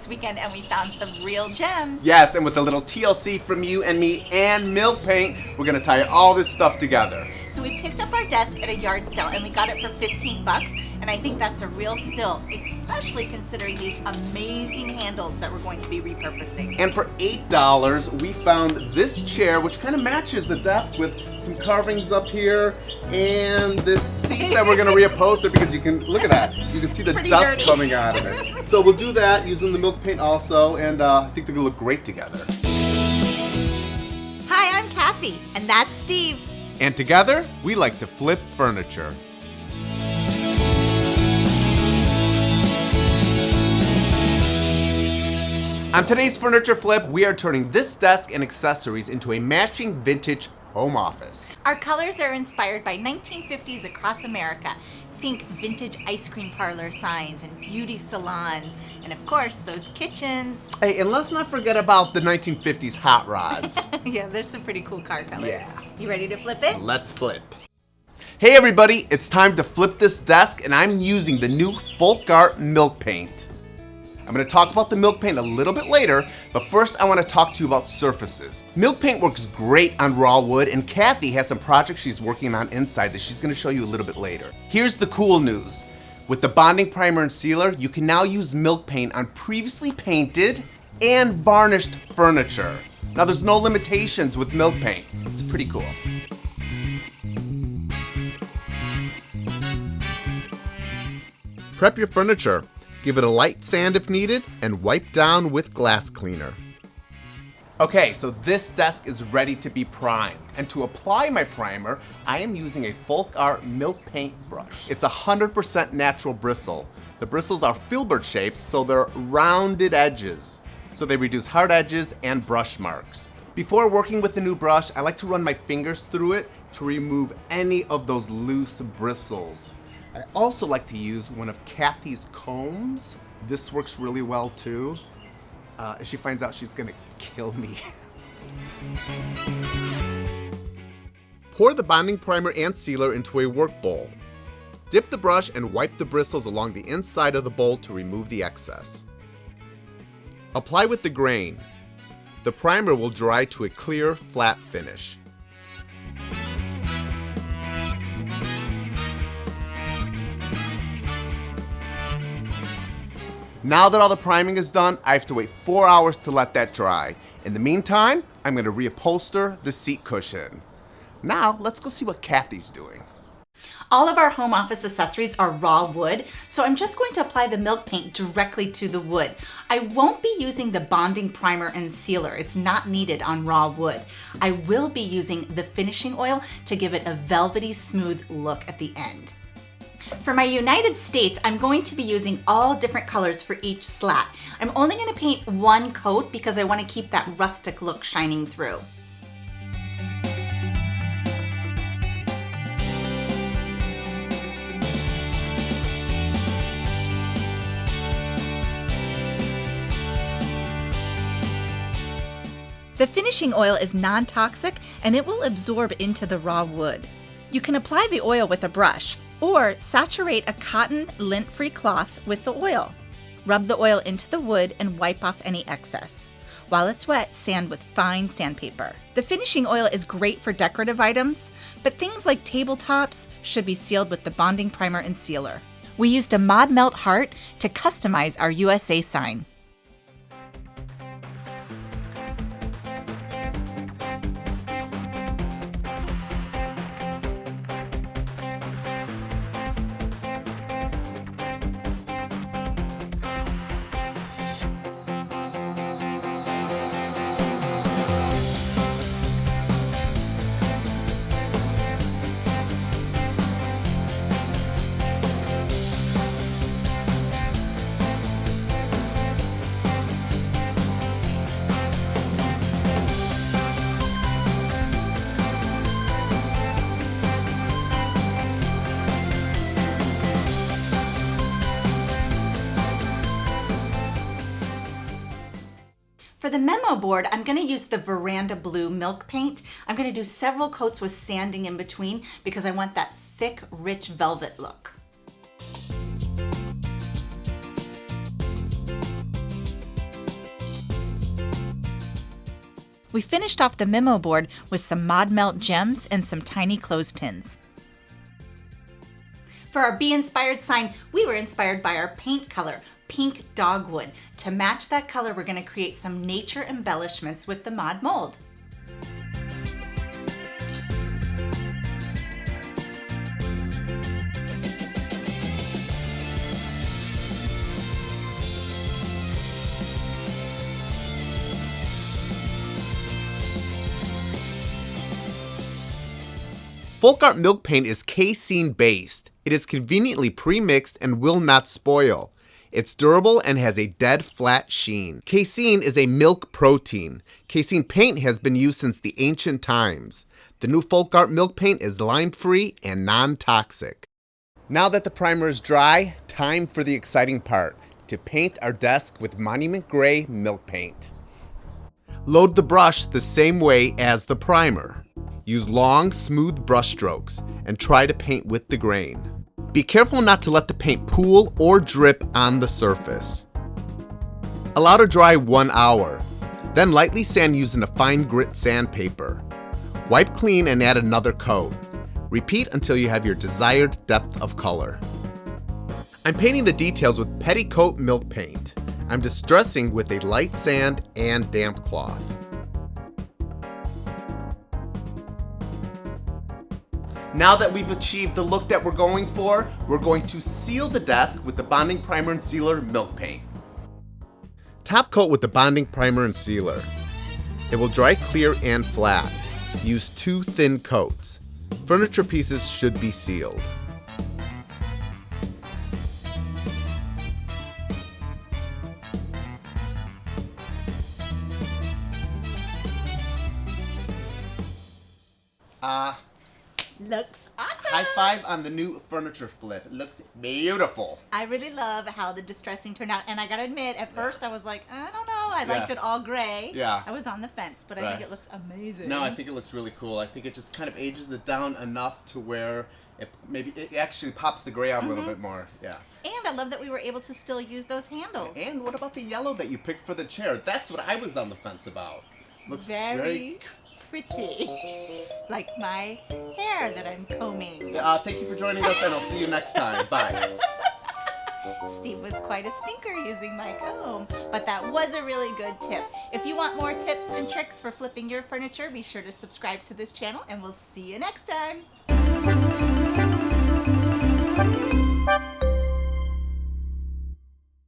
this weekend and we found some real gems. Yes, and with a little TLC from you and me and Milk Paint, we're gonna tie all this stuff together. So we picked up our desk at a yard sale and we got it for 15 bucks, and I think that's a real steal, especially considering these amazing handles that we're going to be repurposing. And for $8, we found this chair, which kind of matches the desk with some carvings up here, and this seat that we're gonna reupholster because you can, look at that, you can see the dust dirty. coming out of it. So we'll do that using the Milk Paint also, and I think they're gonna look great together. Hi, I'm Cathie, and that's Steve. And together, we like to flip furniture. On today's Furniture Flip, we are turning this desk and accessories into a matching vintage home office. Our colors are inspired by 1950s across America. Think vintage ice cream parlor signs and beauty salons, and of course, those kitchens. Hey, and let's not forget about the 1950s hot rods. Yeah, there's some pretty cool car colors. Yeah. You ready to flip it? Let's flip. Hey everybody, it's time to flip this desk, and I'm using the new FolkArt Milk Paint. I'm going to talk about the Milk Paint a little bit later, but first I want to talk to you about surfaces. Milk Paint works great on raw wood, and Cathie has some projects she's working on inside that she's going to show you a little bit later. Here's the cool news. With the bonding primer and sealer, you can now use Milk Paint on previously painted and varnished furniture. Now there's no limitations with Milk Paint. It's pretty cool. Prep your furniture. Give it a light sand if needed, and wipe down with glass cleaner. Okay, so this desk is ready to be primed. And to apply my primer, I am using a FolkArt Milk Paint brush. It's 100% natural bristle. The bristles are filbert shaped, so they're rounded edges. So they reduce hard edges and brush marks. Before working with the new brush, I like to run my fingers through it to remove any of those loose bristles. I also like to use one of Cathie's combs. This works really well too. If she finds out, she's gonna kill me. Pour the bonding primer and sealer into a work bowl. Dip the brush and wipe the bristles along the inside of the bowl to remove the excess. Apply with the grain. The primer will dry to a clear, flat finish. Now that all the priming is done, I have to wait 4 hours to let that dry. In the meantime, I'm going to reupholster the seat cushion. Now, let's go see what Cathie's doing. All of our home office accessories are raw wood, so I'm just going to apply the Milk Paint directly to the wood. I won't be using the bonding primer and sealer. It's not needed on raw wood. I will be using the finishing oil to give it a velvety smooth look at the end. For my United States, I'm going to be using all different colors for each slat. I'm only going to paint one coat because I want to keep that rustic look shining through. The finishing oil is non-toxic and it will absorb into the raw wood. You can apply the oil with a brush or saturate a cotton lint-free cloth with the oil. Rub the oil into the wood and wipe off any excess. While it's wet, sand with fine sandpaper. The finishing oil is great for decorative items, but things like tabletops should be sealed with the bonding primer and sealer. We used a Mod Melt heart to customize our USA sign. For the Memo Board, I'm going to use the Veranda Blue Milk Paint. I'm going to do several coats with sanding in between because I want that thick, rich velvet look. We finished off the Memo Board with some Mod Melt gems and some tiny clothespins. For our Be Inspired sign, we were inspired by our paint color, pink dogwood. To match that color, we're going to create some nature embellishments with the Mod mold. FolkArt Milk Paint is casein-based. It is conveniently pre-mixed and will not spoil. It's durable and has a dead flat sheen. Casein is a milk protein. Casein paint has been used since the ancient times. The new FolkArt Milk Paint is lime-free and non-toxic. Now that the primer is dry, time for the exciting part, to paint our desk with Monument Gray Milk Paint. Load the brush the same way as the primer. Use long, smooth brush strokes and try to paint with the grain. Be careful not to let the paint pool or drip on the surface. Allow to dry 1 hour. Then lightly sand using a fine grit sandpaper. Wipe clean and add another coat. Repeat until you have your desired depth of color. I'm painting the details with Petticoat Milk Paint. I'm distressing with a light sand and damp cloth. Now that we've achieved the look that we're going for, we're going to seal the desk with the bonding primer and sealer Milk Paint. Top coat with the bonding primer and sealer. It will dry clear and flat. Use 2 thin coats. Furniture pieces should be sealed. Looks awesome! High five on the new furniture flip. It looks beautiful. I really love how the distressing turned out, and I gotta admit, at first I was like, I don't know, I liked it all gray. Yeah. I was on the fence, but I think it looks amazing. No, I think it looks really cool. I think it just kind of ages it down enough to where it actually pops the gray out a little bit more. Yeah. And I love that we were able to still use those handles. And what about the yellow that you picked for the chair? That's what I was on the fence about. Looks very pretty. Like my hair that I'm combing. Thank you for joining us, and I'll see you next time. Bye. Steve was quite a stinker using my comb, but that was a really good tip. If you want more tips and tricks for flipping your furniture, be sure to subscribe to this channel, and we'll see you next time.